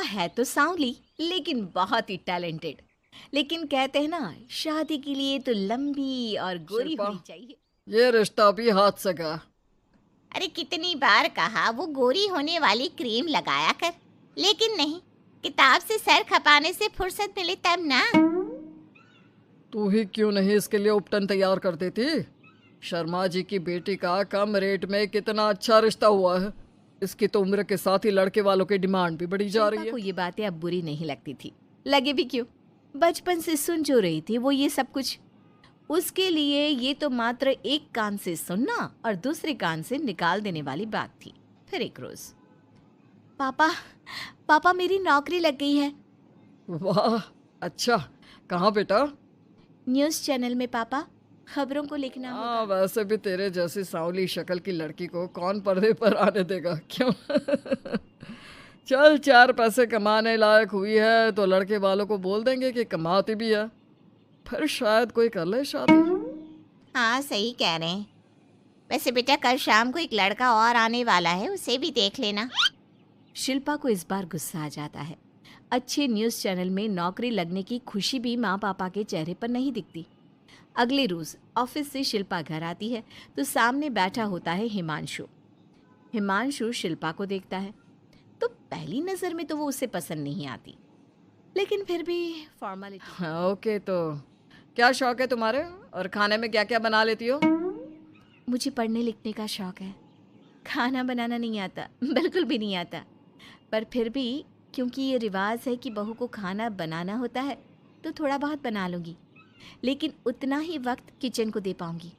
है तो सांवली लेकिन बहुत ही टैलेंटेड। लेकिन कहते हैं ना, शादी के लिए तो लंबी और गोरी शिल्पा, होनी चाहिए। ये रिश्ता भी हाथ से गया। अरे कितनी बार कहा वो गोरी होने वाली क्रीम लगाया कर, लेकिन नहीं, किताब से सर खपाने से फुर्सत मिले तब ना। तू ही क्यों नहीं इसके लिए उपटन तैयार कर देती? शर्मा जी की बेटी का कम रेट में कितना अच्छा रिश्ता हुआ है। इसकी तो उम्र के साथ ही लड़के वालों की डिमांड भी बढ़ी जा रही शिल्पा को है। ये बातें अब बुरी नहीं लगती थी। लगे भी क्यों, बचपन से सुन जो रही थी वो ये सब कुछ। उसके लिए ये तो मात्र एक कान से सुनना और दूसरे कान से निकाल देने वाली बात थी। फिर एक रोज, पापा पापा मेरी नौकरी लग गई है। वाह, अच्छा। कहाँ बेटा? न्यूज़ चैनल में पापा, खबरों को लिखना हाँ, होगा। वैसे भी तेरे जैसी सांवली शक्ल की लड़की को कौन पर्दे पर आने देगा, क्यों? चल, 4 पैसे कमाने लायक हुई है तो लड़के वालों को बोल देंगे कि कमाती भी है, फिर शायद कोई कर ले शादी। हाँ सही कह रहे हैं। वैसे बेटा कल शाम को एक लड़का और आने वाला है, उसे भी देख लेना। शिल्पा को इस बार गुस्सा आ जाता है। अच्छे न्यूज़ चैनल में नौकरी लगने की खुशी भी माँ पापा के चेहरे पर नहीं दिखती। अगले रोज ऑफिस से शिल्पा घर आती है तो सामने बैठा होता है हिमांशु। हिमांशु शिल्पा को देखता है तो पहली नज़र में तो वो उसे पसंद नहीं आती, लेकिन फिर भी फॉर्मेलिटी। हाँ, ओके, तो क्या शौक है तुम्हारे और खाने में क्या क्या बना लेती हो? मुझे पढ़ने लिखने का शौक है, खाना बनाना नहीं आता, बिल्कुल भी नहीं आता। पर फिर भी क्योंकि ये रिवाज है कि बहू को खाना बनाना होता है तो थोड़ा बहुत बना लूँगी, लेकिन उतना ही वक्त किचन को दे पाऊँगी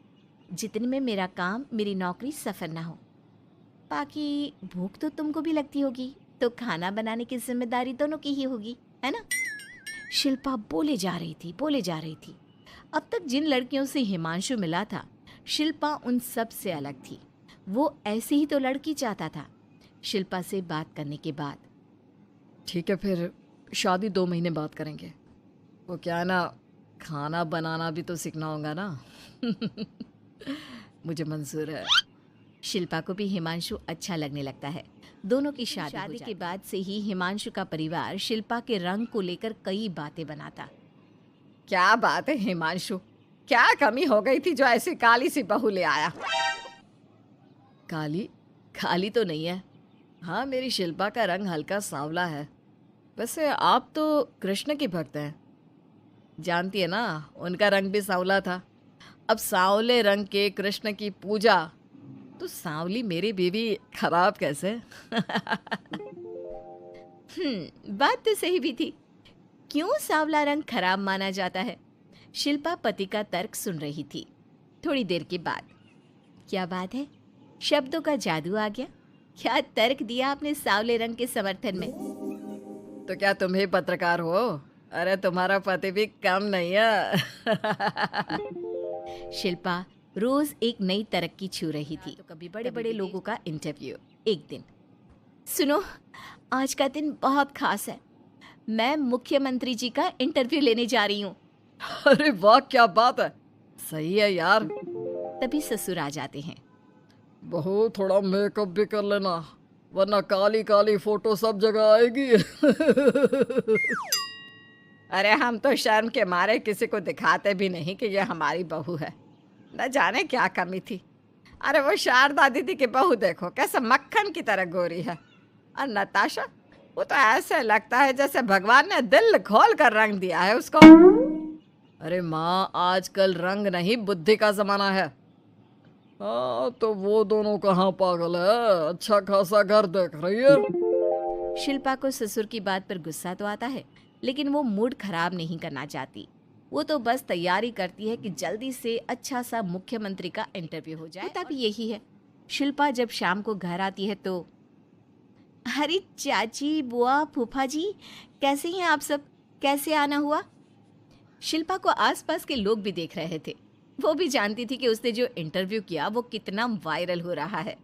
जितने में मेरा काम, मेरी नौकरी सफ़र ना हो। बाकी भूख तो तुमको भी लगती होगी, तो खाना बनाने की जिम्मेदारी दोनों की ही होगी, है ना? शिल्पा बोले जा रही थी। अब तक जिन लड़कियों से हिमांशु मिला था, शिल्पा उन सब से अलग थी। वो ऐसी ही तो लड़की चाहता था। शिल्पा से बात करने के बाद, ठीक है, फिर शादी 2 महीने बाद करेंगे। वो क्या है ना, खाना बनाना भी तो सीखना होगा ना। मुझे मंजूर है। शिल्पा को भी हिमांशु अच्छा लगने लगता है। दोनों की शादी के बाद से ही हिमांशु का परिवार शिल्पा के रंग को लेकर कई बातें बनाता। क्या बात है हिमांशु, क्या कमी हो गई थी जो ऐसी काली सी बहू ले आया? काली काली तो नहीं है। हाँ, मेरी शिल्पा का रंग हल्का सांवला है। वैसे आप तो कृष्ण की भक्त हैं, जानती है ना, उनका रंग भी सांवला था। अब सांवले रंग के कृष्ण की पूजा, तो सांवली मेरी बीवी खराब कैसे? बात तो सही भी थी। क्यों सांवला रंग खराब माना जाता है? शिल्पा पति का तर्क सुन रही थी। थोड़ी देर के बाद, क्या बात है, शब्दों का जादू आ गया। क्या तर्क दिया आपने सांवले रंग के समर्थन में? तो क्या तुम ही पत्रकार हो? अरे तुम्हारा पति भी कम नहीं है। शिल्पा रोज एक नई तरक्की छू रही थी। तो कभी बड़े बड़े लोगों का इंटरव्यू। एक दिन, सुनो, आज का दिन बहुत खास है, मैं मुख्यमंत्री जी का इंटरव्यू लेने जा रही हूँ। अरे वाह, क्या बात है, सही है यार। तभी ससुर आ जाते हैं। बहू, थोड़ा मेकअप भी कर लेना, वरना काली काली फोटो सब जगह आएगी। अरे हम तो शर्म के मारे किसी को दिखाते भी नहीं कि ये हमारी बहू है। न जाने क्या कमी थी। अरे वो शारदा दीदी की बहू देखो, कैसे मक्खन की तरह गोरी है। और नताशा, वो तो ऐसे लगता है जैसे भगवान ने दिल खोल कर रंग दिया है उसको। अरे माँ, आजकल रंग नहीं बुद्धि का जमाना है। हाँ, तो वो दोनों कहाँ पागल है, अच्छा खासा घर देख रही है। शिल्पा को ससुर की बात पर गुस्सा तो आता है, लेकिन वो मूड खराब नहीं करना चाहती। वो तो बस तैयारी करती है कि जल्दी से अच्छा सा मुख्यमंत्री का इंटरव्यू हो जाए। होता भी यही है। शिल्पा जब शाम को घर आती है तो, अरे चाची, बुआ, फूफा जी, कैसे हैं आप सब? कैसे आना हुआ? शिल्पा को आसपास के लोग भी देख रहे थे। वो भी जानती थी कि उसने जो इंटरव्यू किया वो कितना वायरल हो रहा है।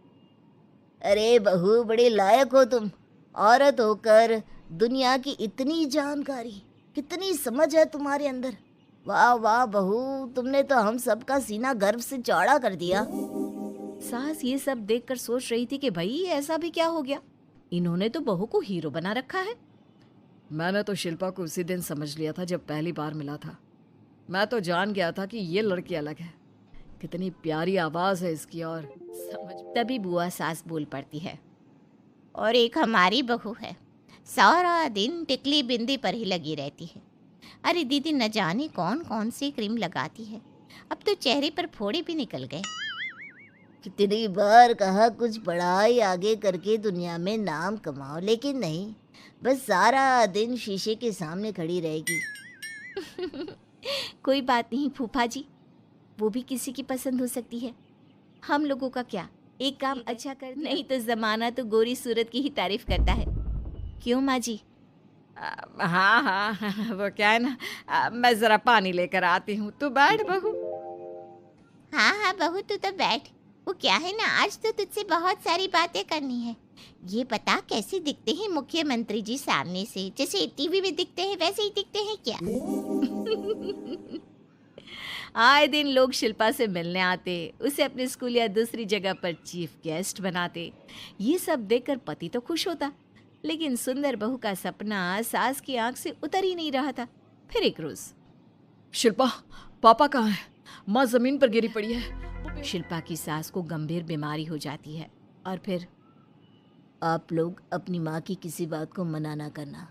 अरे बहू, बड़े लायक हो तुम। औरत होकर दुनिया की इतनी जानकारी, कितनी समझ है तुम्हारे अंदर। वाह वाह बहू, तुमने तो हम सबका सीना गर्व से चौड़ा कर दिया। सास ये सब देखकर सोच रही थी कि भाई ऐसा भी क्या हो गया, इन्होंने तो बहू को हीरो बना रखा है। मैंने तो शिल्पा को उसी दिन समझ लिया था जब पहली बार मिला था। मैं तो जान गया था कि ये लड़की अलग है। कितनी प्यारी आवाज़ है इसकी। और समझ तभी बुआ सास बोल पड़ती है, और एक हमारी बहू है, सारा दिन टिकली बिंदी पर ही लगी रहती है। अरे दीदी, न जाने कौन कौन सी क्रीम लगाती है, अब तो चेहरे पर फोड़े भी निकल गए। कितनी बार कहा कुछ पढ़ाई आगे करके दुनिया में नाम कमाओ, लेकिन नहीं, बस सारा दिन शीशे के सामने खड़ी रहेगी। कोई बात नहीं फूफा जी, वो भी किसी की पसंद हो सकती है। हम लोगों का क्या, एक काम अच्छा कर नहीं तो जमाना तो गोरी सूरत की ही तारीफ करता है। क्यों माँ जी? हाँ हाँ वो क्या है ना, मैं ज़रा पानी लेकर आती हूँ, तू बैठ बहू। हाँ हाँ बहू, तू तो बैठ। वो क्या है ना, आज तो तुझसे बहुत सारी बातें करनी है। ये बता, कैसे दिखते हैं मुख्यमंत्री जी सामने से? जैसे टीवी में दिखते हैं वैसे ही दिखते हैं क्या? आए दिन लोग शिल्पा से मिलने आते, उसे अपने स्कूल या दूसरी जगह पर चीफ गेस्ट बनाते। ये सब देखकर पति तो खुश होता, लेकिन सुंदर बहू का सपना सास की आंख से उतर ही नहीं रहा था। फिर एक रोज, शिल्पा, पापा कहाँ है? माँ ज़मीन पर गिरी पड़ी है। शिल्पा की सास को गंभीर बीमारी हो जाती है। और फिर आप लोग अपनी माँ की किसी बात को मना ना करना।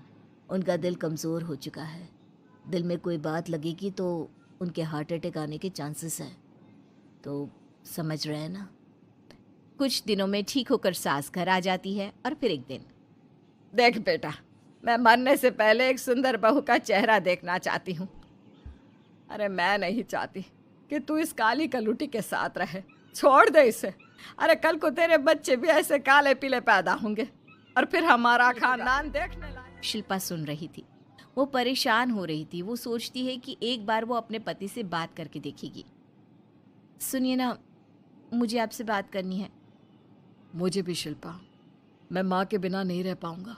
उनका दिल कमज़ोर हो चुका है। दिल में कोई बात लगेगी तो उनके हार्ट अटैक आने के चांसेस हैं, तो समझ रहे हैं ना। कुछ दिनों में ठीक होकर सास घर आ जाती है। और फिर एक दिन, देख बेटा, मैं मरने से पहले एक सुंदर बहू का चेहरा देखना चाहती हूँ। अरे मैं नहीं चाहती कि तू इस काली कलूटी के साथ रहे, छोड़ दे इसे। अरे कल को तेरे बच्चे भी ऐसे काले पीले पैदा होंगे और फिर हमारा खानदान देखने लायक। शिल्पा सुन रही थी, वो परेशान हो रही थी। वो सोचती है कि एक बार वो अपने पति से बात करके देखेगी। सुनिए ना, मुझे आपसे बात करनी है। मुझे भी शिल्पा, मैं माँ के बिना नहीं रह पाऊंगा,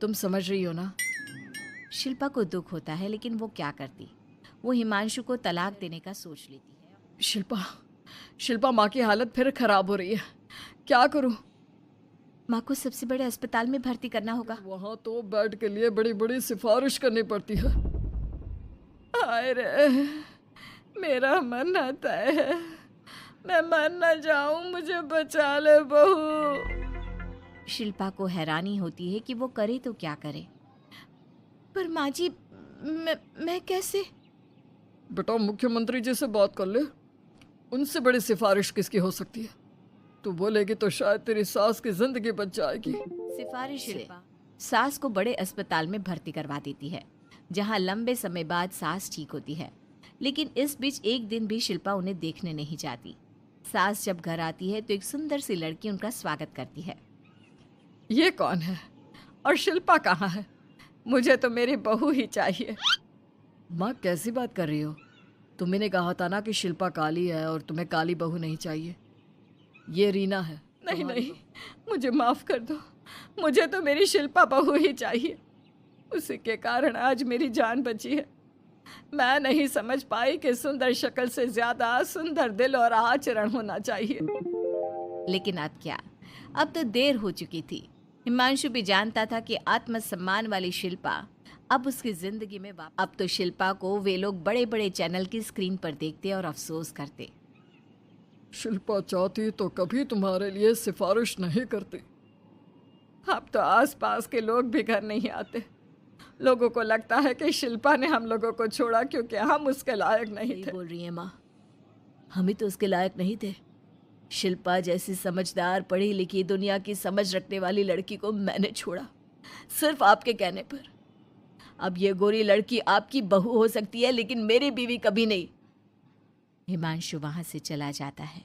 तुम समझ रही हो ना। शिल्पा को दुख होता है, लेकिन वो क्या करती। वो हिमांशु को तलाक देने का सोच लेती है। शिल्पा, माँ की हालत फिर खराब हो रही है, क्या करूँ? माँ को सबसे बड़े अस्पताल में भर्ती करना होगा। वहाँ तो बेड के लिए बड़ी बड़ी सिफारिश करनी पड़ती है। हाय रे, मेरा मरना तय है, मैं मर न जाऊं, मुझे बचा ले बहू। शिल्पा को हैरानी होती है कि वो करे तो क्या करे। पर माँ जी, मैं कैसे? बेटा, मुख्यमंत्री जी से बात कर ले, उनसे बड़ी सिफारिश किसकी हो सकती है? तू बोलेगी तो शायद तेरी सास की जिंदगी बच जाएगी। सिफारिश शिल्पा सास को बड़े अस्पताल में भर्ती करवा देती है, जहाँ लंबे समय बाद सास ठीक होती है। लेकिन इस बीच एक दिन भी शिल्पा उन्हें देखने नहीं जाती। सास जब घर आती है तो एक सुंदर सी लड़की उनका स्वागत करती है। ये कौन है और शिल्पा कहाँ है? मुझे तो मेरी बहू ही चाहिए। माँ, कैसी बात कर रही हो? तुम्ही ने कहा था ना कि शिल्पा काली है और तुम्हें काली बहू नहीं चाहिए। ये रीना है। नहीं नहीं, मुझे माफ कर दो, मुझे तो मेरी शिल्पा बहू ही चाहिए। उसी के कारण आज मेरी जान बची है। मैं नहीं समझ पाई कि सुंदर शक्ल से ज्यादा सुंदर दिल और आचरण होना चाहिए। लेकिन अब क्या, अब तो देर हो चुकी थी। हिमांशु भी जानता था कि आत्मसम्मान वाली शिल्पा अब उसकी जिंदगी में अब तो शिल्पा को वे लोग बड़े बड़े चैनल की स्क्रीन पर देखते और अफसोस करते। शिल्पा चाहती तो कभी तुम्हारे लिए सिफारिश नहीं करती। अब तो आसपास के लोग भी घर नहीं आते। लोगों को लगता है कि शिल्पा ने हम लोगों को छोड़ा क्योंकि हम उसके लायक नहीं थे। बोल रही है माँ, हम ही तो उसके लायक नहीं थे। शिल्पा जैसी समझदार, पढ़ी लिखी, दुनिया की समझ रखने वाली लड़की को मैंने छोड़ा, सिर्फ आपके कहने पर। अब ये गोरी लड़की आपकी बहू हो सकती है, लेकिन मेरी बीवी कभी नहीं। हिमांशु वहां से चला जाता है।